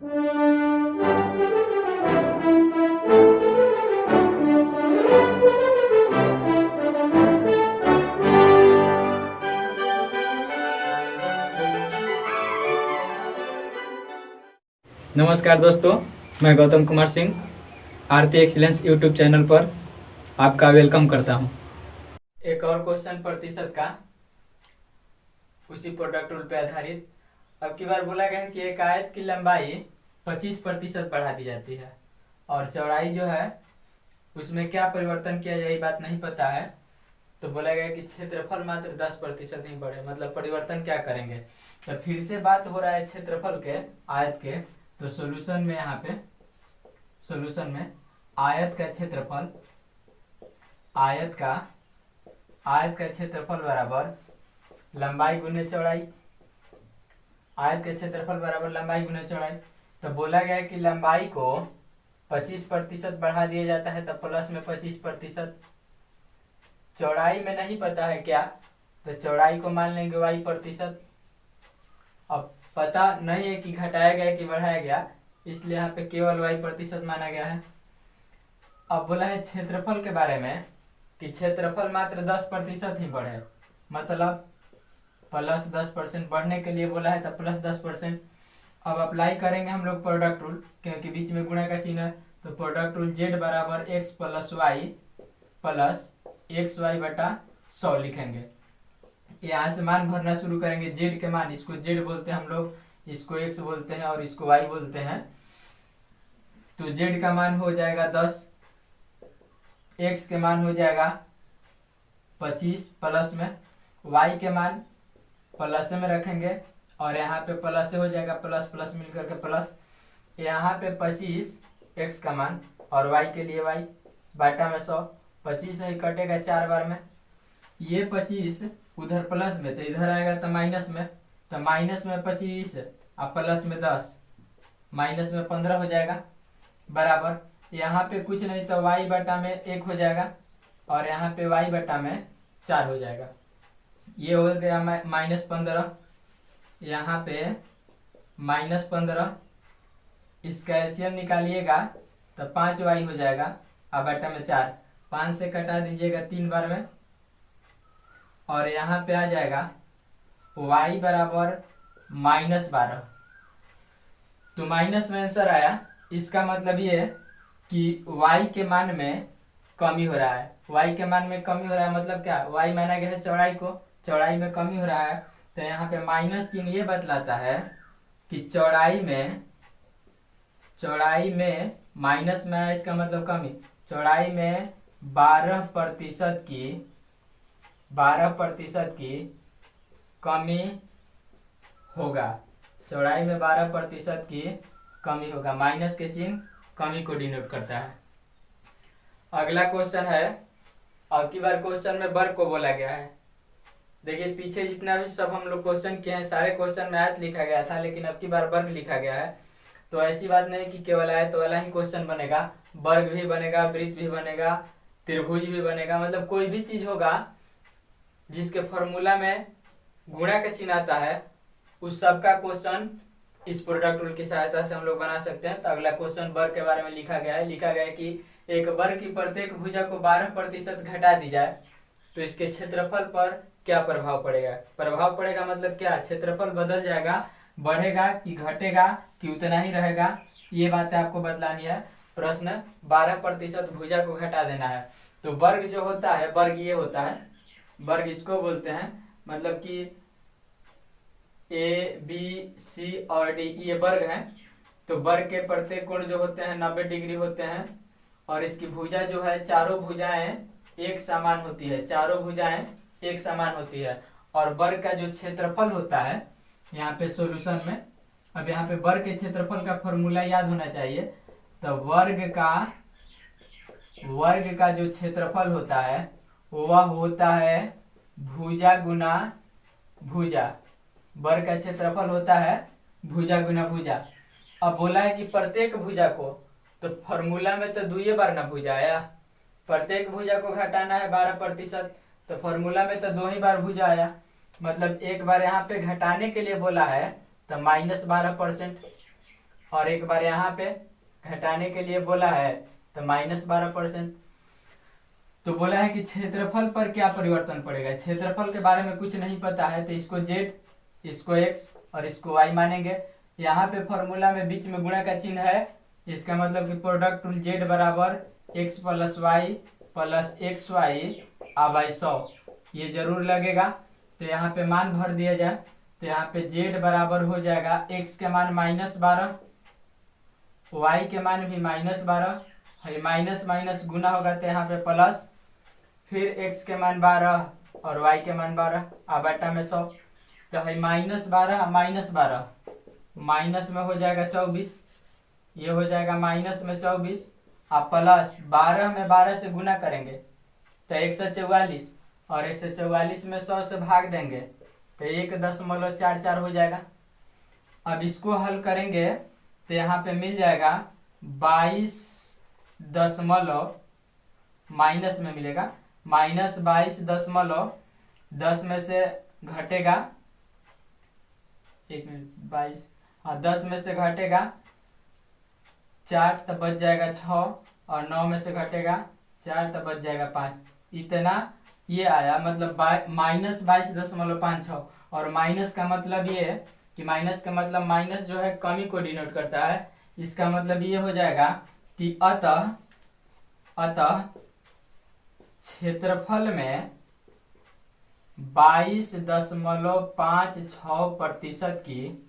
नमस्कार दोस्तों, मैं गौतम कुमार सिंह आरती एक्सीलेंस यूट्यूब चैनल पर आपका वेलकम करता हूं। एक और क्वेश्चन प्रतिशत का उसी प्रोडक्ट रूल पे आधारित। अब की बार बोला गया है कि एक आयत की लंबाई 25% बढ़ा दी जाती है और चौड़ाई जो है उसमें क्या परिवर्तन किया जाए ये बात नहीं पता है। तो बोला गया कि क्षेत्रफल मात्र 10% ही बढ़े, मतलब परिवर्तन क्या करेंगे। तो फिर से बात हो रहा है क्षेत्रफल के, आयत के। तो सॉल्यूशन में यहाँ पे सॉल्यूशन में आयत का क्षेत्रफल बराबर लंबाई गुने चौड़ाई। आयत का क्षेत्रफल बराबर लंबाई गुने चौड़ाई। तो बोला गया है कि लंबाई को 25% बढ़ा दिया जाता है, तो प्लस में 25%। चौड़ाई में नहीं पता है क्या, तो चौड़ाई को मान लेंगे y%। अब पता नहीं है कि घटाया गया कि बढ़ाया गया, इसलिए यहाँ पे केवल y% माना गया है। अब बोला है क्षेत्रफल के बारे में कि क्षेत्रफल मात्र 10% ही बढ़े, मतलब प्लस 10% बढ़ने के लिए बोला है, तो प्लस 10%। अब अप्लाई करेंगे हम लोग प्रोडक्ट रूल, क्योंकि बीच में गुणा का चिन्ह है। तो प्रोडक्ट रूल z बराबर x प्लस y बटा 100 लिखेंगे। यहाँ से मान भरना शुरू करेंगे। z के मान, इसको z बोलते हैं हम लोग, इसको x बोलते हैं और इसको y बोलते हैं। तो z का मान हो जाएगा 10, x के मान हो जाएगा 25 प्लस में, y के मान प्लस में रखेंगे और यहाँ पे प्लस से हो जाएगा, प्लस प्लस मिलकर के प्लस। यहाँ पे 25 x का मान और y के लिए y बाटा में 100। 25 ही कटेगा 4 बार में, ये 25 उधर प्लस में तो इधर आएगा तो माइनस में, तो माइनस में 25 और प्लस में 10, माइनस में 15 हो जाएगा बराबर। यहाँ पे कुछ नहीं तो y बटा में 1 हो जाएगा और यहाँ पे y बटा में 4 हो जाएगा। ये हो गया -15, यहाँ पे -15। इसका एलसीएम निकालिएगा तो 5y हो जाएगा और बटा में 4, 5 से कटा दीजिएगा 3 बार में और यहाँ पे आ जाएगा y बराबर -12। तो माइनस में आंसर आया। इसका मतलब ये है कि y के मान में कमी हो रहा है। y के मान में कमी हो रहा है मतलब क्या, y माना गया है चौड़ाई को, चौड़ाई में कमी हो रहा है। तो यहाँ पे माइनस चिन्ह ये बतलाता है कि चौड़ाई में माइनस में आया, इसका मतलब कमी। चौड़ाई में 12% की कमी होगा, चौड़ाई में 12% की कमी होगा। माइनस के चिन्ह कमी को डिनोट करता है। अगला क्वेश्चन है, अब की बार क्वेश्चन में वर्ग को बोला गया है। देखिए पीछे जितना भी सब हम लोग क्वेश्चन किए हैं, सारे क्वेश्चन में आयत लिखा गया था, लेकिन अब की बार वर्ग लिखा गया है। तो ऐसी बात नहीं कि केवल आयत वाला ही क्वेश्चन बनेगा, वर्ग भी बनेगा, वृत्त भी बनेगा, त्रिभुज भी बनेगा, मतलब कोई भी चीज होगा जिसके फॉर्मूला में गुणा का चिन्ह आता है, उस सब का क्वेश्चन इस प्रोडक्ट रूल की सहायता से हम लोग बना सकते हैं। तो अगला क्वेश्चन वर्ग के बारे में लिखा गया है। लिखा गया है कि एक वर्ग की प्रत्येक भुजा को 12% घटा दी जाए तो इसके क्षेत्रफल पर क्या प्रभाव पड़ेगा। प्रभाव पड़ेगा मतलब क्या, क्षेत्रफल बदल जाएगा, बढ़ेगा कि घटेगा कि उतना ही रहेगा, ये बातें आपको बतलानी है। प्रश्न 12% भुजा को घटा देना है। तो वर्ग जो होता है, वर्ग ये होता है, वर्ग इसको बोलते हैं, मतलब कि ए बी सी और डी ये वर्ग है। तो वर्ग के प्रत्येक कोण जो होते हैं 90 डिग्री होते हैं और इसकी भुजा जो है, चारों भुजाएं एक समान होती है, चारों भुजाएं एक समान होती है। और वर्ग का जो क्षेत्रफल होता है यहाँ पे सॉल्यूशन में, अब यहाँ पे वर्ग के क्षेत्रफल का फॉर्मूला याद होना चाहिए। तो वर्ग का जो क्षेत्रफल होता है वह होता है भुजा गुना भुजा। वर्ग का क्षेत्रफल होता है भुजा गुना भुजा। अब बोला है कि प्रत्येक भुजा को, तो फॉर्मूला में तो 2 बार ना भुजा आया, प्रत्येक भुजा को घटाना है 12%, तो फॉर्मूला में तो 2 ही बार भुजा आया, मतलब एक बार यहाँ पे घटाने के लिए बोला है तो -12%। और एक बार यहाँ पे घटाने के लिए बोला है तो -12%। तो बोला है कि क्षेत्रफल पर क्या परिवर्तन पड़ेगा। क्षेत्रफल के बारे में कुछ नहीं पता है तो इसको जेड, इसको एक्स और इसको वाई मानेंगे। यहाँ पे फॉर्मूला में बीच में गुणा का चिन्ह है, इसका मतलब कि प्रोडक्ट रूल जेड बराबर X plus Y plus X Y by 100 ये जरूर लगेगा। तो यहाँ पे मान भर दिया जाए तो यहाँ पे जेड बराबर हो जाएगा एक्स के मान -12, वाई के मान भी -12, माइनस माइनस गुना होगा तो यहाँ पे प्लस, फिर x के मान 12 और y के मान 12 बटा में 100। तो है -12 -12 माइनस में हो जाएगा 24, ये हो जाएगा माइनस में 24 आप प्लस 12 में 12 से गुना करेंगे तो 144 और 144 में 100 से भाग देंगे तो 1.44 हो जाएगा। अब इसको हल करेंगे तो यहाँ पे मिल जाएगा 22 माइनस में मिलेगा -22.10 में से घटेगा 22, हाँ 10 में से घटेगा 4 तब बच जाएगा 6 और 9 में से घटेगा 4 तब बच जाएगा 5। इतना ये आया, मतलब -22.56। और माइनस का मतलब ये है कि माइनस का मतलब माइनस जो है कमी को डिनोट करता है। इसका मतलब ये हो जाएगा कि अतः क्षेत्रफल में 22.56% की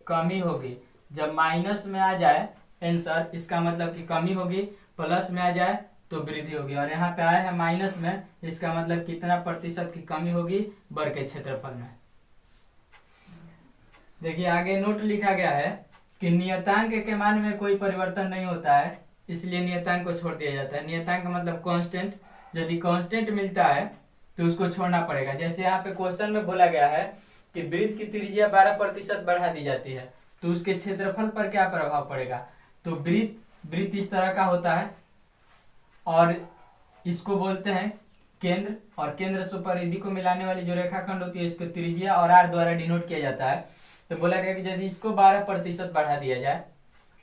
कमी होगी। जब माइनस में आ जाए आंसर, इसका मतलब कि कमी होगी, प्लस में आ जाए तो वृद्धि होगी। और यहाँ पे आया है माइनस में, इसका मतलब कितना प्रतिशत की कमी होगी वर्ग के क्षेत्रफल में। देखिए आगे नोट लिखा गया है कि नियतांक के मान में कोई परिवर्तन नहीं होता है, इसलिए नियतांक को छोड़ दिया जाता है। नियतांक का मतलब कांस्टेंट, यदि कांस्टेंट मिलता है तो उसको छोड़ना पड़ेगा। जैसे यहाँ पे क्वेश्चन में बोला गया है कि वृत्त की त्रिज्या 12% बढ़ा दी जाती है तो उसके क्षेत्रफल पर क्या प्रभाव पड़ेगा। तो वृत्त इस तरह का होता है और इसको बोलते हैं केंद्र, और केंद्र से परिधि को मिलाने वाली जो रेखाखंड होती है इसको त्रिज्या और r द्वारा डिनोट किया जाता है। तो बोला गया कि यदि इसको 12% बढ़ा दिया जाए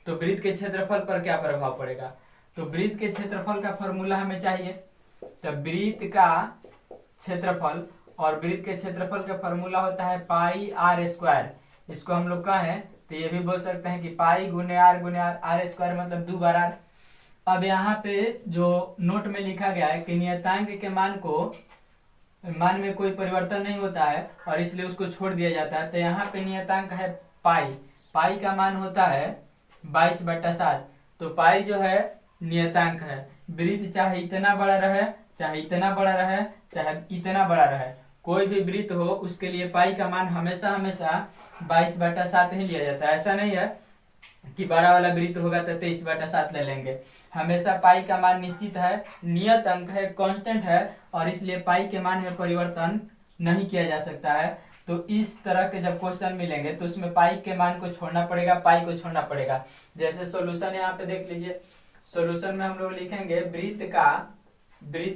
तो वृत्त के क्षेत्रफल पर क्या प्रभाव पड़ेगा। तो वृत्त के क्षेत्रफल का फॉर्मूला हमें चाहिए। तो वृत्त का क्षेत्रफल, और वृत्त के क्षेत्रफल का फॉर्मूला होता है पाई आर स्क्वायर। इसको हम लोग कहें तो ये भी बोल सकते हैं कि पाई गुने आर स्क्वायर मतलब 2 बार आर। अब यहाँ पे जो नोट में लिखा गया है कि नियतांक के मान में कोई परिवर्तन नहीं होता है और इसलिए उसको छोड़ दिया जाता है। तो यहाँ पे नियतांक है पाई का मान होता है 22/7। तो पाई जो है नियतांक है। वृत्त चाहे इतना बड़ा रहे, चाहे इतना बड़ा रहे, चाहे इतना बड़ा रहे, कोई भी वृत्त हो उसके लिए पाई का मान हमेशा 22/7 ही लिया जाता है। ऐसा नहीं है कि बड़ा वाला वृत्त होगा तो 23/7 ले लेंगे। हमेशा पाई का मान निश्चित है, नियत अंक है, कांस्टेंट है और इसलिए पाई के मान में परिवर्तन नहीं किया जा सकता है। तो इस तरह के जब क्वेश्चन मिलेंगे तो उसमें पाई के मान को छोड़ना पड़ेगा, पाई को छोड़ना पड़ेगा। जैसे सॉल्यूशन यहाँ पे देख लीजिए, सॉल्यूशन में हम लोग लिखेंगे वृत्त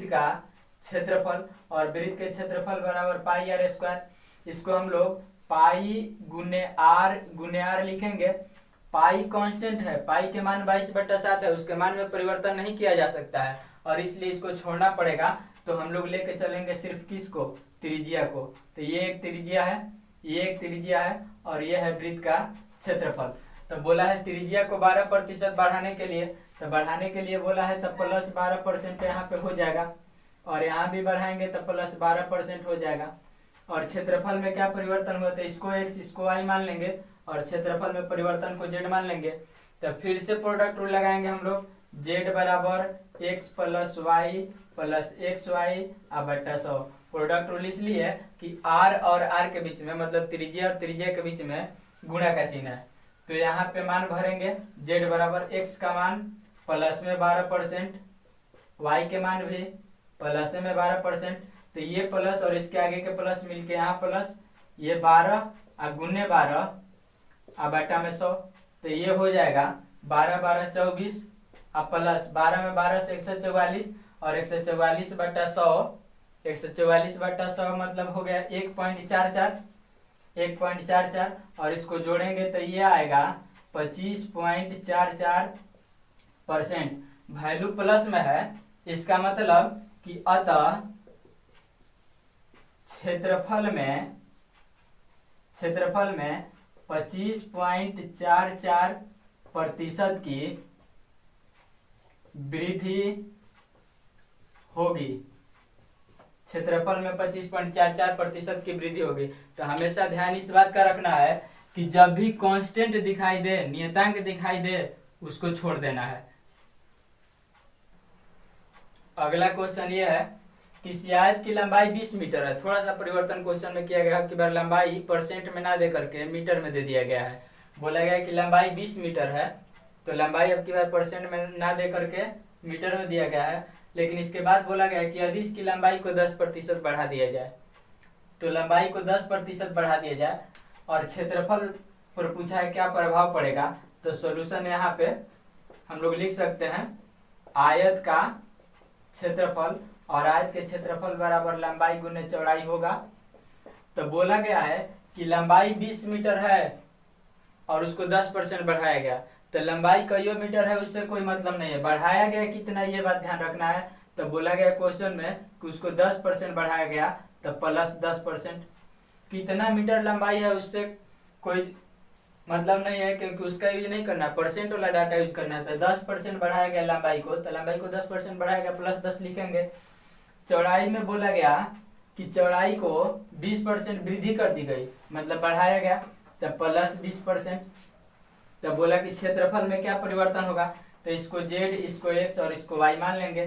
का क्षेत्रफल, और वृत्त के क्षेत्रफल बराबर पाई आर स्क्वायर। इसको हम लोग पाई गुने आर लिखेंगे। पाई कांस्टेंट है, पाई के मान 22/7 है, उसके मान में परिवर्तन नहीं किया जा सकता है और इसलिए इसको छोड़ना पड़ेगा। तो हम लोग लेके चलेंगे सिर्फ किसको, त्रिज्या को। तो ये एक त्रिज्या है, ये एक त्रिज्या है और ये है वृत्त का क्षेत्रफल। तो बोला है त्रिज्या को 12% बढ़ाने के लिए, तो बढ़ाने के लिए बोला है तो प्लस 12% यहाँ पे हो जाएगा और यहाँ भी बढ़ाएंगे तो प्लस 12% हो जाएगा। और क्षेत्रफल में क्या परिवर्तन हुआ तो इसको x इसको y मान लेंगे और क्षेत्रफल में परिवर्तन को z मान लेंगे। तो फिर से प्रोडक्ट रूल लगाएंगे हम लोग, z बराबर x plus Y plus X Y बटा 100। प्रोडक्ट रूल इसलिए कि r और r के बीच में, मतलब त्रिज्या और त्रिज्या के बीच में गुणा का चिन्ह है। तो यहाँ पे मान भरेंगे, z बराबर x का मान प्लस में 12%, y के मान भी प्लस में 12%। तो ये प्लस और इसके आगे के प्लस मिलके यहाँ प्लस, ये 12 गुने 12 बटा में 100। तो ये हो जाएगा 12 12 24 प्लस 12 में 12 से 144 और 144/100, 144/100 मतलब हो गया 1.44। 1.44 और इसको जोड़ेंगे तो ये आएगा 25.44%। वैल्यू प्लस में है, इसका मतलब कि अतः क्षेत्रफल में 25.44% की वृद्धि होगी। क्षेत्रफल में 25.44% की वृद्धि होगी। तो हमेशा ध्यान इस बात का रखना है कि जब भी कांस्टेंट दिखाई दे, नियतांक दिखाई दे, उसको छोड़ देना है। अगला क्वेश्चन ये है, किसी आयत की लंबाई 20 मीटर है। थोड़ा सा परिवर्तन क्वेश्चन में किया गया कि बार लंबाई परसेंट में ना दे करके मीटर में दे दिया गया है। बोला गया कि लंबाई 20 मीटर है, तो लंबाई अब की बार परसेंट में ना दे करके मीटर में दिया गया है। लेकिन इसके बाद बोला गया कि यदि इसकी लंबाई को 10% बढ़ा दिया जाए, तो लंबाई को 10% बढ़ा दिया जाए और क्षेत्रफल पर पूछा है क्या प्रभाव पड़ेगा। तो सॉल्यूशन यहाँ पे हम लोग लिख सकते हैं, आयत का क्षेत्रफल और आयत के क्षेत्रफल बराबर लंबाई गुने चौड़ाई होगा। तो बोला गया है कि लंबाई 20 मीटर है और उसको 10% बढ़ाया गया, तो लंबाई कई मीटर है उससे कोई मतलब नहीं है, बढ़ाया गया कितना ये बात ध्यान रखना है। तो बोला गया क्वेश्चन में कि उसको 10% बढ़ाया गया, तो प्लस 10%। कितना मीटर लंबाई है उससे कोई मतलब नहीं है, क्योंकि उसका यूज नहीं करना, परसेंट वाला डाटा यूज करना है। तो 10% बढ़ाया गया लंबाई को, तो लंबाई को 10% बढ़ाया गया, प्लस 10 लिखेंगे। चौड़ाई में बोला गया कि चौड़ाई को 20% वृद्धि कर दी गई, मतलब बढ़ाया गया, तो प्लस 20%। तो बोला कि क्षेत्रफल में क्या परिवर्तन होगा, तो इसको जेड, इसको एक्स और इसको वाई मान लेंगे।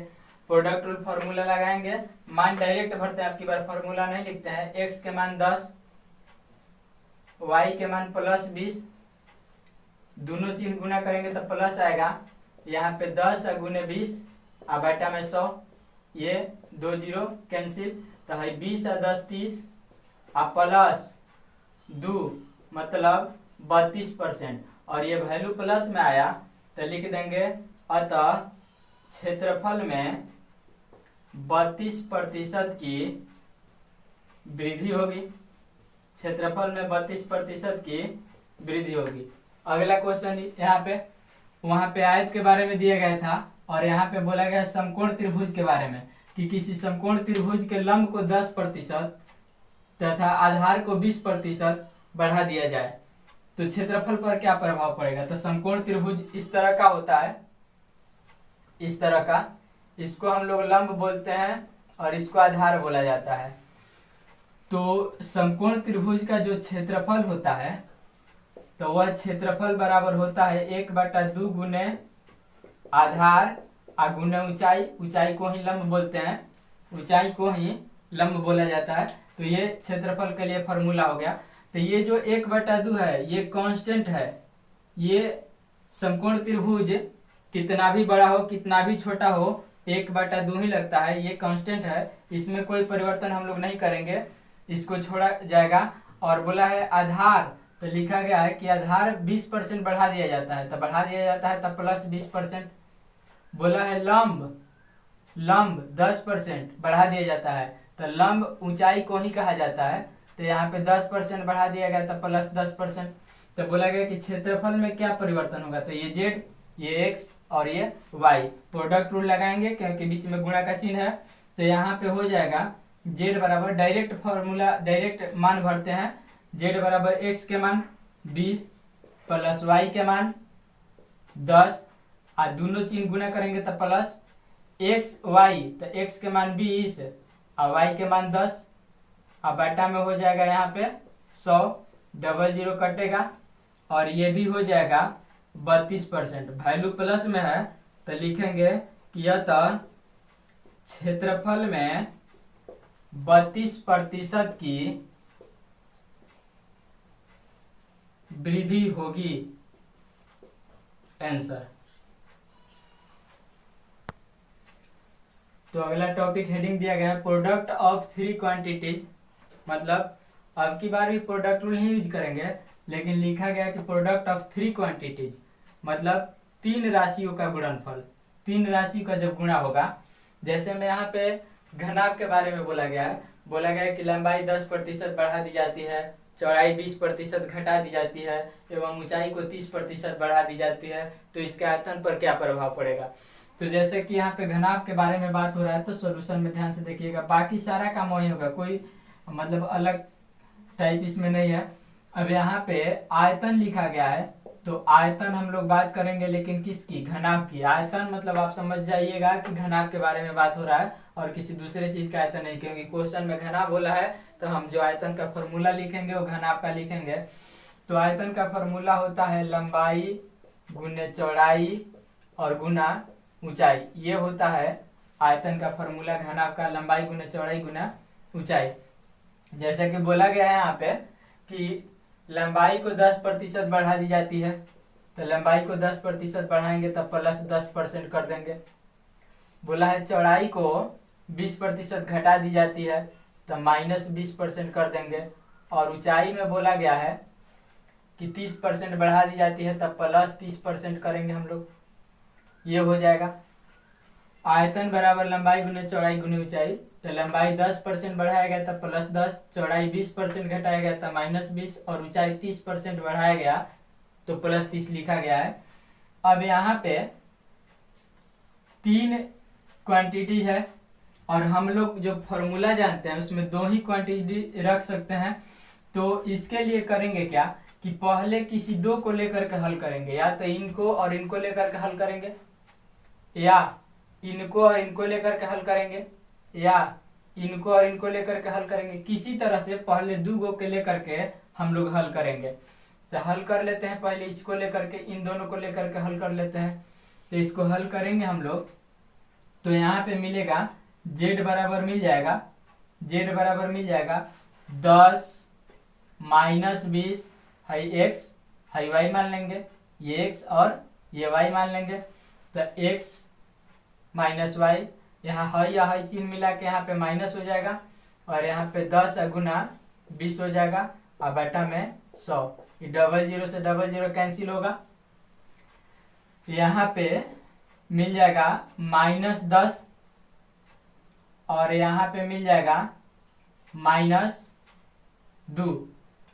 प्रोडक्ट रूल फॉर्मूला लगाएंगे, मान डायरेक्ट भरते हैं, आपकी बार फॉर्मूला नहीं लिखते हैं। एक्स के मान 10, वाई के मान प्लस 20, दोनों चीज गुना करेंगे तो प्लस आएगा। यहाँ पे 10 गुने 20 और बटा में 100, ये 2 0 कैंसिल, तो है 20 और 10 30 और प्लस 2 मतलब 32%। और ये वैल्यू प्लस में आया तो लिख देंगे अतः क्षेत्रफल में 32% की वृद्धि होगी। क्षेत्रफल में 32% की वृद्धि होगी। अगला क्वेश्चन यहाँ पे, वहां पे आयत के बारे में दिया गया था और यहाँ पे बोला गया समकोण त्रिभुज के बारे में कि किसी समकोण त्रिभुज के लंब को 10% तथा आधार को 20% बढ़ा दिया जाए तो क्षेत्रफल पर क्या प्रभाव पड़ेगा। तो समकोण त्रिभुज इस तरह का होता है, इस तरह का, इसको हम लोग लंब बोलते हैं और इसको आधार बोला जाता है। तो समकोण त्रिभुज का जो क्षेत्रफल होता है तो वह क्षेत्रफल बराबर होता है 1/2 गुने आधार और गुने ऊंचाई, ऊंचाई को ही लंब बोलते हैं, ऊंचाई को ही लंब बोला जाता है। तो ये क्षेत्रफल के लिए फॉर्मूला हो गया। तो ये जो 1/2 है ये कांस्टेंट है, ये समकोण त्रिभुज कितना भी बड़ा हो कितना भी छोटा हो 1/2 ही लगता है, ये कांस्टेंट है, इसमें कोई परिवर्तन हम लोग नहीं करेंगे, इसको छोड़ा जाएगा। और बोला है आधार, तो लिखा गया है कि आधार 20% बढ़ा दिया जाता है, तो बढ़ा दिया जाता है तब प्लस 20%। बोला है लंब 10% बढ़ा दिया जाता है, तो लंब ऊंचाई को ही कहा जाता है, तो यहाँ पे 10% बढ़ा दिया गया तब प्लस 10%। तो बोला गया कि क्षेत्रफल में क्या परिवर्तन होगा, तो ये जेड, ये एक्स और ये वाई। प्रोडक्ट रूल लगाएंगे क्योंकि बीच में गुणा का चिन्ह है, तो यहाँ पे हो जाएगा जेड बराबर, डायरेक्ट फॉर्मूला डायरेक्ट मान भरते हैं, जेड बराबर एक्स के मान 20 प्लस वाई के मान 10 और दोनों चिन्ह गुना करेंगे तो प्लस एक्स वाई, तो एक्स के मान 20 और वाई के मान 10 और बटा में हो जाएगा यहाँ पे 100, डबल 0 कटेगा और ये भी हो जाएगा 32%। वैल्यू प्लस में है तो लिखेंगे कि अतः क्षेत्रफल में 32% की वृद्धि होगी, आंसर। तो अगला टॉपिक हेडिंग दिया गया है प्रोडक्ट ऑफ 3 क्वांटिटीज, मतलब अब की बार भी प्रोडक्ट रूल नहीं यूज करेंगे, लेकिन लिखा गया कि प्रोडक्ट ऑफ 3 क्वांटिटीज मतलब 3 राशियों का गुणनफल, 3 राशि का जब गुणा होगा। जैसे में यहाँ पे घनाभ के बारे में बोला गया है, बोला गया है कि लंबाई 10% बढ़ा दी जाती है, चौड़ाई 20% घटा दी जाती है एवं ऊंचाई को 30% बढ़ा दी जाती है, तो इसके आयतन पर क्या प्रभाव पड़ेगा। तो जैसे कि यहाँ पे घनाभ के बारे में बात हो रहा है, तो सॉल्यूशन में ध्यान से देखिएगा, बाकी सारा काम वही होगा, कोई मतलब अलग टाइप इसमें नहीं है। अब यहाँ पे आयतन लिखा गया है, तो आयतन हम लोग बात करेंगे, लेकिन किसकी, घनाभ की। आयतन मतलब आप समझ जाइएगा कि घनाभ के बारे में बात हो रहा है और किसी दूसरे चीज का आयतन नहीं, क्योंकि क्वेश्चन में घनाभ बोला है तो हम जो आयतन का फॉर्मूला लिखेंगे वो घनाभ का लिखेंगे। तो आयतन का फॉर्मूला होता है लंबाई गुने चौड़ाई और गुना ऊंचाई, ये होता है आयतन का फॉर्मूला घनाभ का, लंबाई गुना चौड़ाई गुना ऊंचाई। जैसे कि बोला गया है यहाँ पे कि लंबाई को 10% बढ़ा दी जाती है, तो लंबाई को 10% बढ़ाएंगे तब +10% कर देंगे। बोला है चौड़ाई को 20% घटा दी जाती है तो -20% कर देंगे, और ऊंचाई में बोला गया है कि 30% बढ़ा दी जाती है तब +30% करेंगे हम लोग, ये हो जाएगा। आयतन बराबर लंबाई गुने चौड़ाई गुने ऊंचाई, तो लंबाई 10% बढ़ाया गया तब +10, चौड़ाई 20% घटाया गया तब -20 और ऊंचाई 30% बढ़ाया गया तो +30 लिखा गया है। अब यहाँ पे 3 क्वांटिटीज है और हम लोग जो फॉर्मूला जानते हैं उसमें 2 ही क्वांटिटी रख सकते हैं, तो इसके लिए करेंगे क्या कि पहले किसी 2 को लेकर के हल करेंगे, या तो इनको और इनको लेकर के हल करेंगे, या इनको और इनको लेकर के हल करेंगे, या इनको और इनको लेकर के हल करेंगे। किसी तरह से पहले 2 को लेकर के हम लोग हल करेंगे। तो हल कर लेते हैं, पहले इसको लेकर के, इन दोनों को लेकर के हल कर लेते हैं। तो इसको हल करेंगे हम लोग, तो यहाँ पे मिलेगा z बराबर मिल जाएगा, z बराबर मिल जाएगा 10 -20 है x है y मान लेंगे, ये x और ये y मान लेंगे, तो x माइनस वाई, यहाँ है या है चिन्ह मिला के यहाँ पे माइनस हो जाएगा, और यहाँ पे 10 गुना 20 हो जाएगा और बटा में 100, ये 00 से 00 कैंसिल होगा। यहाँ पे मिल जाएगा -10 और यहाँ पे मिल जाएगा -2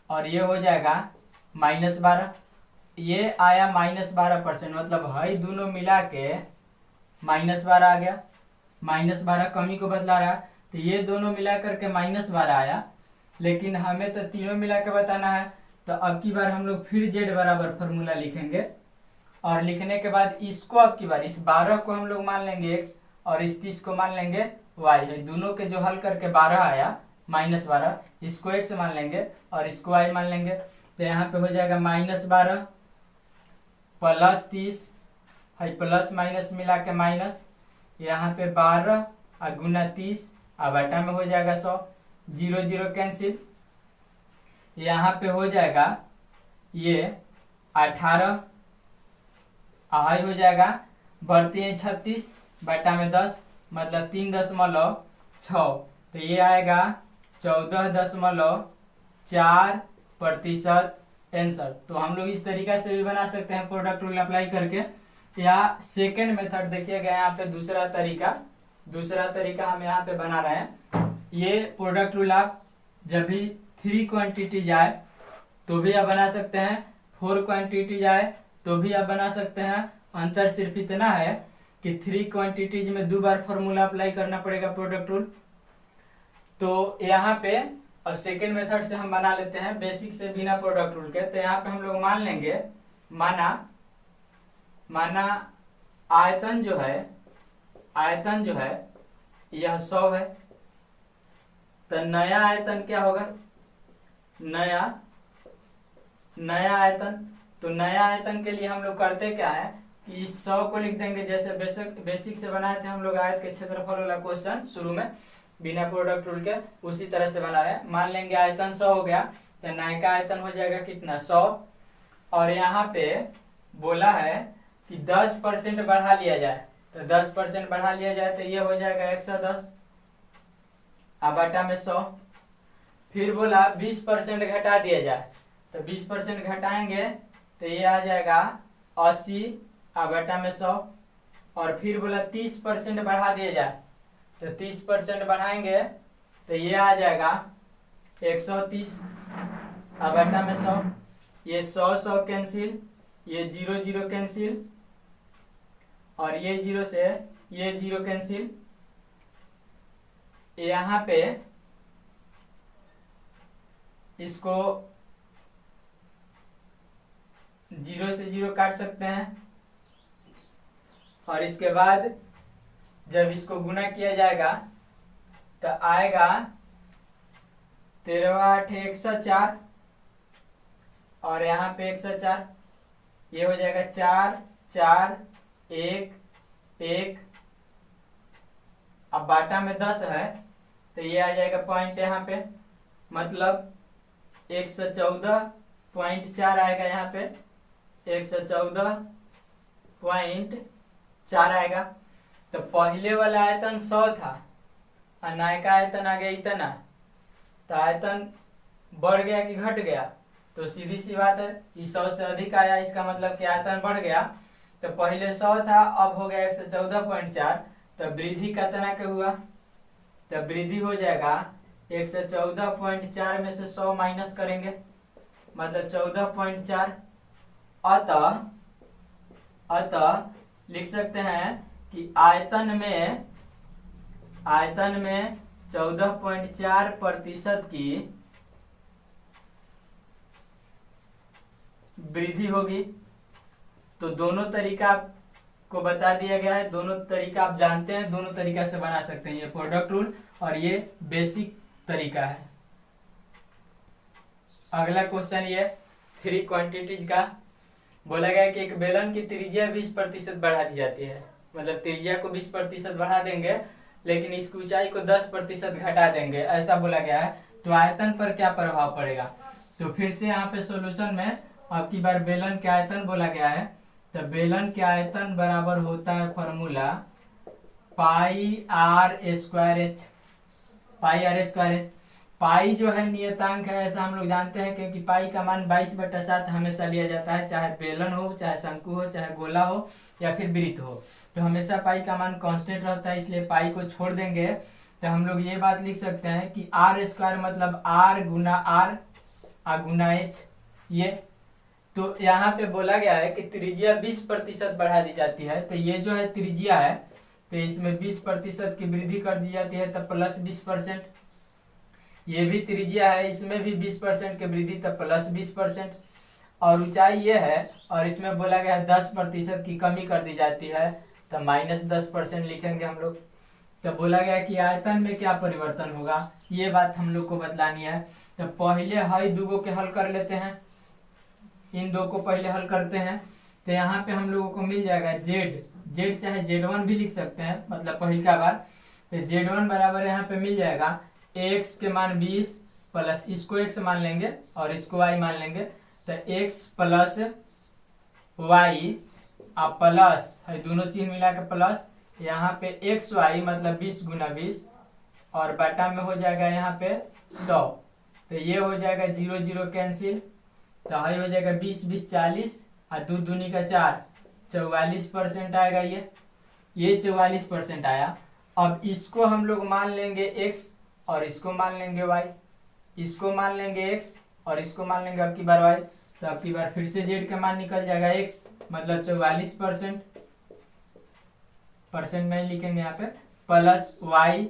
और ये हो जाएगा -12, ये आया -12%, मतलब है दोनों मिला के -12 आ गया, -12 कमी को बतला रहा है, तो ये दोनों मिला करके -12 आया, लेकिन हमें तो तीनों मिला के बताना है। तो अब की बार हम लोग फिर z बराबर फॉर्मूला लिखेंगे, और लिखने के बाद इसको अब की बार इस 12 को हम लोग मान लेंगे x और इस 30 को मान लेंगे y, है दोनों के जो हल करके 12 आया -12, इसको x मान लेंगे और इसको y मान लेंगे, तो यहाँ पे हो जाएगा -12 + 30 है, प्लस माइनस मिला के माइनस, यहाँ पे 12 और गुना 30 और बटा में हो जाएगा 100, 0 0 कैंसिल, यहाँ पे हो जाएगा ये 18 आई हो जाएगा, बढ़ते हैं 36 बटा में 10 मतलब 3.6, तो ये आएगा 14.4% आंसर। तो हम लोग इस तरीका से भी बना सकते हैं प्रोडक्ट रूल अप्लाई करके, या सेकेंड मेथड देखिएगा यहाँ पे दूसरा तरीका हम यहाँ पे बना रहे हैं। ये प्रोडक्ट रूल आप जब भी 3 क्वांटिटी जाए तो भी आप बना सकते हैं, 4 क्वांटिटी जाए तो भी आप बना सकते हैं। अंतर सिर्फ इतना है कि 3 क्वांटिटीज में 2 बार फॉर्मूला अप्लाई करना पड़ेगा प्रोडक्ट रूल। तो यहाँ पे अब सेकेंड मेथड से हम बना लेते हैं बेसिक से बिना प्रोडक्ट रूल के। तो यहाँ पे हम लोग मान लेंगे, माना आयतन जो है यह 100 है, तो नया आयतन क्या होगा, नया आयतन। तो नया आयतन के लिए हम लोग करते क्या है कि इस 100 को लिख देंगे, जैसे बेसिक से बनाए थे हम लोग आयत के क्षेत्रफल वाला क्वेश्चन शुरू में बिना प्रोडक्ट रूल के, उसी तरह से बना रहे हैं। मान लेंगे आयतन 100 हो गया, तो नए का आयतन हो जाएगा कितना 100, और यहाँ पे बोला है कि 10% बढ़ा लिया जाए, तो 10% बढ़ा लिया जाए तो ये हो जाएगा 110 बटा में 100। फिर बोला 20% घटा दिया जाए, तो 20% घटाएंगे तो ये आ जाएगा 80 बटा में 100, और फिर बोला 30% बढ़ा दिया जाए, तो 30% बढ़ाएंगे तो ये आ जाएगा 130 अब बटा में 100, ये 100 कैंसिल, ये 0 कैंसिल, और ये 0 से ये 0 कैंसिल। यहाँ पे इसको 0 से 0 काट सकते हैं, और इसके बाद जब इसको गुना किया जाएगा तो आएगा 13 8 104, और यहाँ पे 104, ये हो जाएगा 4 4 1 1। अब बाटा में 10 है तो ये आ जाएगा पॉइंट यहाँ पे, मतलब 114.4 आएगा यहाँ पे, 114.4 आएगा। तो पहले वाला आयतन 100 था और नायका आयतन आ गया इतना, तो आयतन बढ़ गया कि घट गया? तो सीधी सी बात है, ये 100 से अधिक आया, इसका मतलब कि आयतन बढ़ गया। तो पहले 100 था, अब हो गया 114.4, तो वृद्धि कितना के हुआ? तो वृद्धि हो जाएगा 114.4 में से 100 माइनस करेंगे, मतलब 14.4। अतः लिख सकते हैं कि आयतन में 14.4% की वृद्धि होगी। तो दोनों तरीका को बता दिया गया है, दोनों तरीका आप जानते हैं, दोनों तरीका से बना सकते हैं, ये प्रोडक्ट रूल और ये बेसिक तरीका है। अगला क्वेश्चन ये 3 क्वांटिटीज का बोला गया कि एक बेलन की त्रिज्या 20% बढ़ा दी जाती है, मतलब त्रिज्या को 20% बढ़ा देंगे लेकिन इसकी ऊंचाई को 10% घटा देंगे, ऐसा बोला गया है। तो आयतन पर क्या प्रभाव पड़ेगा? तो फिर से यहाँ पे सॉल्यूशन में अब की बार बेलन के आयतन बोला गया है। तो बेलन के आयतन बराबर होता है formula pi r square h. Pi जो है नियतांक है, ऐसा हम लोग जानते हैं, क्योंकि पाई का मान 22/7 हमेशा लिया जाता है, चाहे बेलन हो, चाहे शंकु हो, चाहे गोला हो या फिर वृत्त हो, तो हमेशा पाई का मान कांस्टेंट रहता है, इसलिए पाई को छोड़ देंगे। तो हम लोग ये बात लिख सकते हैं कि आर स्क्वायर मतलब आर गुना आर गुना एच। ये तो यहाँ पे बोला गया है कि त्रिज्या 20% बढ़ा दी जाती है, तो ये जो है त्रिज्या है, तो इसमें 20% की वृद्धि कर दी जाती है, तब प्लस 20%। ये भी त्रिज्या है, इसमें भी 20% की वृद्धि, तब प्लस 20%। और ऊंचाई ये है, और इसमें बोला गया है 10% की कमी कर दी जाती है, तो माइनस 10% लिखेंगे हम लोग। तो बोला गया कि आयतन में क्या परिवर्तन होगा, ये बात हम लोग को बतलानी है। तो पहले हई दूगो के हल कर लेते हैं, इन दो को पहले हल करते हैं। तो यहाँ पे हम लोगों को मिल जाएगा जेड चाहे Z1 भी लिख सकते हैं, मतलब पहली का बार। तो Z1 बराबर यहाँ पे मिल जाएगा x के मान 20 प्लस इसको x मान लेंगे और इसको y मान लेंगे, तो x प्लस y अब प्लस है, दोनों चीज मिला के प्लस, यहाँ पे xy मतलब 20 गुना 20 और बटा में हो जाएगा यहाँ पे 100। तो ये हो जाएगा 0 0 कैंसिल, तो हाई हो जाएगा 20 20 40 और 2 दूनी का 4, 44% आएगा। ये 44% आया। अब इसको हम लोग मान लेंगे x और इसको मान लेंगे y, इसको मान लेंगे x और इसको मान लेंगे अब की बार y। तो अब की बार फिर से z का मान निकल जाएगा x मतलब 44%, परसेंट नहीं लिखेंगे यहाँ पे, प्लस y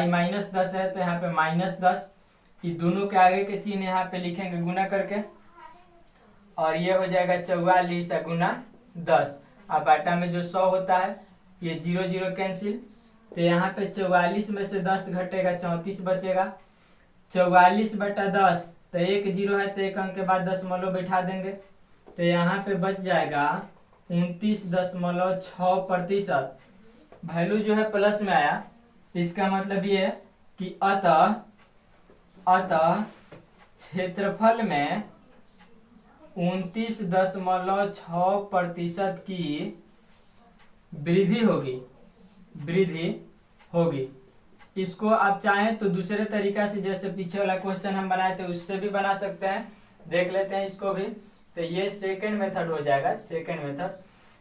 माइनस 10 है तो यहाँ पे माइनस 10, ये दोनों के आगे के चिन्ह यहाँ पे लिखेंगे गुना करके, और ये हो जाएगा 44 गुना 10। अब बाटा में जो 100 होता है, ये 0 0 कैंसिल, तो यहाँ पे 44 में से 10 घटेगा 34 बचेगा। 44/10, तो 1 0 है तो 1 अंक के बाद दशमलव बैठा देंगे, तो यहाँ पे बच जाएगा 29.6%। वैल्यू जो है प्लस में आया, इसका मतलब ये है कि अतः क्षेत्रफल में 29.6% की वृद्धि होगी। इसको आप चाहें तो दूसरे तरीका से, जैसे पीछे वाला क्वेश्चन हम बनाए थे उससे भी बना सकते हैं, देख लेते हैं इसको भी। तो ये सेकंड मेथड हो जाएगा।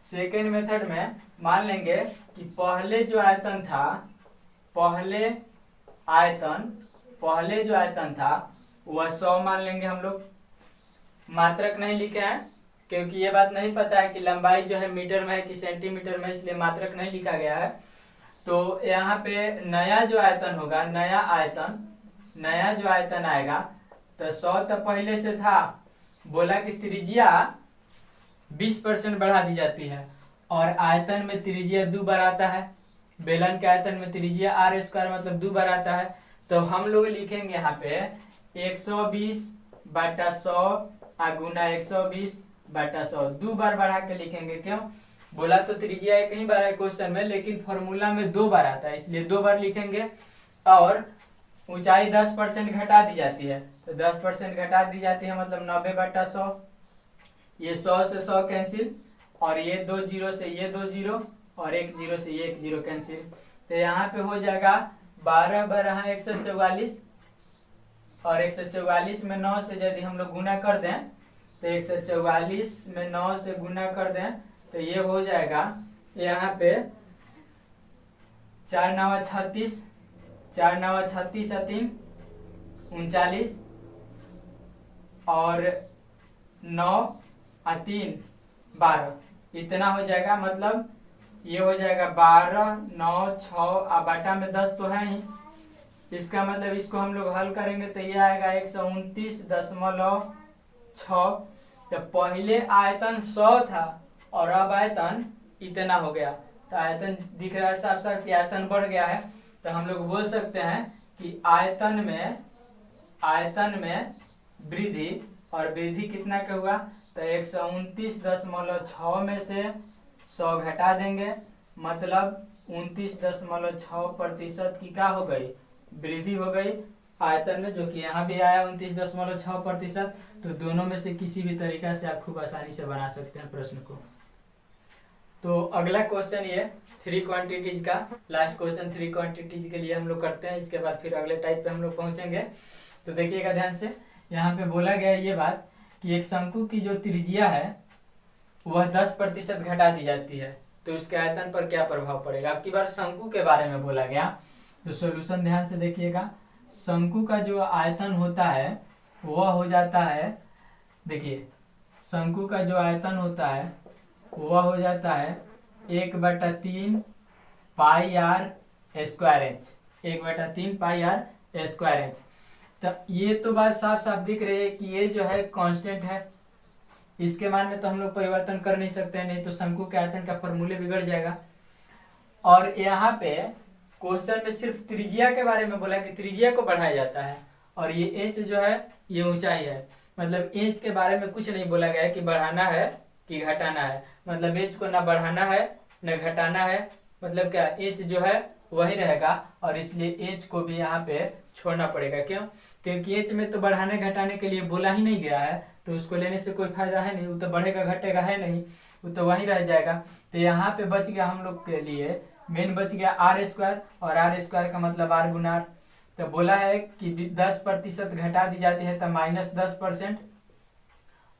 सेकंड मेथड में मान लेंगे कि पहले जो आयतन था वह 100 मान लेंगे हम लोग। मात्रक नहीं लिखे हैं क्योंकि ये बात नहीं पता है कि लंबाई जो है मीटर में है कि सेंटीमीटर में, इसलिए मात्रक नहीं लिखा गया है। तो यहाँ पे नया जो आयतन होगा, नया जो आयतन आएगा, तो 100 तो पहले से था, बोला कि त्रिज्या 20% बढ़ा दी जाती है और आयतन में त्रिज्या 2 बार आता है। बेलन के आयतन में त्रिज्या r स्क्वायर मतलब 2 बार आता है। तो हम लोग लिखेंगे यहाँ पे 120/100 गुना 120/100, 2 बार बढ़ा के लिखेंगे। क्यों बोला? तो त्रिज्या एक ही बार है क्वेश्चन में, लेकिन फॉर्मूला में 2 बार आता है, इसलिए 2 बार लिखेंगे। और ऊंचाई 10% घटा दी जाती है, तो 10% घटा दी जाती है मतलब 90/100। ये 100 से 100 कैंसिल, और ये 2 0 से ये 2 0 और 1 0 से ये 1 0 कैंसिल। तो यहाँ पे हो जाएगा 12 × 144, और 144 में 9 से यदि हम लोग गुना कर दें, तो 144 में 9 से गुना कर दें तो ये हो जाएगा यहाँ पे 4 9 36, 4 9 36 3 39, और 9 3 12, इतना हो जाएगा। मतलब ये हो जाएगा 12 9 6 बटा में 10 तो है ही। इसका मतलब इसको हम लोग हल करेंगे तो ये आएगा 129.6। तो पहले आयतन 100 था और अब आयतन इतना हो गया, तो आयतन दिख रहा है साफ साफ कि आयतन बढ़ गया है। तो हम लोग बोल सकते हैं कि आयतन में वृद्धि, और वृद्धि कितना का हुआ? तो 129.6 में से 100 घटा देंगे, मतलब 29.6% की क्या हो गई? वृद्धि हो गई आयतन में, जो कि यहाँ भी आया 29.6%। तो दोनों में से किसी भी तरीका से आप खूब आसानी से बना सकते हैं प्रश्न को। तो अगला क्वेश्चन ये 3 क्वांटिटीज का लास्ट क्वेश्चन 3 क्वांटिटीज के लिए हम लोग करते हैं, इसके बाद फिर अगले टाइप पे हम लोग पहुंचेंगे। तो देखिएगा ध्यान से, यहाँ पे बोला गया ये बात कि एक शंकु की जो त्रिज्या है वह 10% घटा दी जाती है, तो उसके आयतन पर क्या प्रभाव पड़ेगा। अब की बार शंकु के बारे में बोला गया, तो सॉल्यूशन ध्यान से देखिएगा। शंकु का जो आयतन होता है वह हो जाता है, देखिए शंकु का जो आयतन होता है वह हो जाता है 1/3 πr²h, 1/3 πr²h। तो ये तो बात साफ साफ दिख रही है कि ये जो है कांस्टेंट है, इसके मान में तो हम लोग परिवर्तन कर नहीं सकते, नहीं तो शंकु के आयतन का फॉर्मूले बिगड़ जाएगा। और यहाँ पे क्वेश्चन में सिर्फ त्रिज्या के बारे में बोला कि त्रिज्या को बढ़ाया जाता है, और ये एच जो है ये ऊंचाई है, मतलब एच के बारे में कुछ नहीं बोला गया है कि बढ़ाना है कि घटाना है। मतलब एच को ना बढ़ाना है न घटाना है, मतलब क्या एच जो है वही रहेगा, और इसलिए एच को भी यहाँ पे छोड़ना पड़ेगा। क्यों? क्योंकि एच में तो बढ़ाने घटाने के लिए बोला ही नहीं गया है, तो उसको लेने से कोई फायदा है नहीं, वो तो बढ़ेगा घटेगा है नहीं, वो तो वहीं रह जाएगा। तो यहाँ पे बच गया हम लोग के लिए मेन बच गया r², और r² का मतलब r गुना r। तो बोला है कि 10% घटा दी जाती है तो -10%,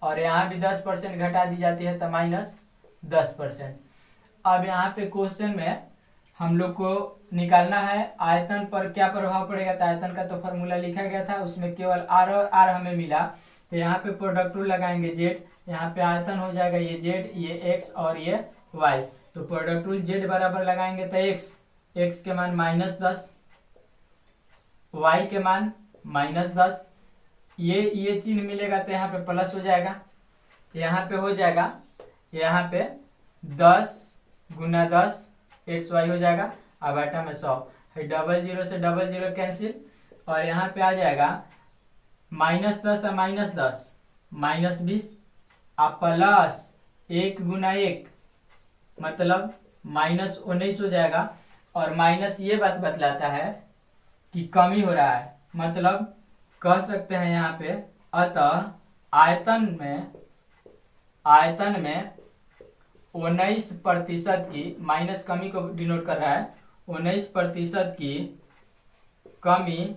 और यहाँ भी 10% घटा दी जाती है तो -10%। अब यहाँ पे क्वेश्चन में हम लोग को निकालना है आयतन पर क्या प्रभाव पड़ेगा। तो आयतन का तो फॉर्मूला लिखा गया था, उसमें केवल r और r हमें मिला, तो यहाँ पे प्रोडक्ट रूल लगाएंगे z, यहाँ पे आयतन हो जाएगा ये z, ये x और ये y। तो प्रोडक्ट रूल z बराबर लगाएंगे तो x के मान -10, y के मान -10, ये चिन्ह मिलेगा तो यहाँ पे प्लस हो जाएगा, यहाँ पे हो जाएगा यहाँ पे 10 गुना 10 xy हो जाएगा, अब बटा में 100 है, 00 से 00 कैंसिल, और यहाँ पे आ जाएगा -10 और -10 -20, अब प्लस 1 गुना 1 मतलब -19 हो जाएगा। और माइनस ये बात बतलाता है कि कमी हो रहा है, मतलब कह सकते हैं यहाँ पे, अतः आयतन में 19% की, माइनस कमी को डिनोट कर रहा है, 19% की कमी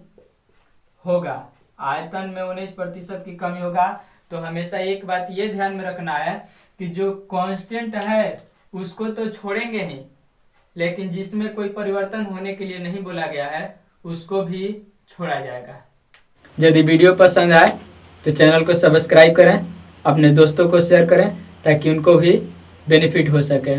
होगा, आयतन में 19% की कमी होगा। तो हमेशा एक बात ये ध्यान में रखना है कि जो कांस्टेंट है उसको तो छोड़ेंगे ही, लेकिन जिसमें कोई परिवर्तन होने के लिए नहीं बोला गया है उसको भी छोड़ा जाएगा। यदि वीडियो पसंद आए तो चैनल को सब्सक्राइब करें, अपने दोस्तों को शेयर करें ताकि उनको भी बेनिफिट हो सके।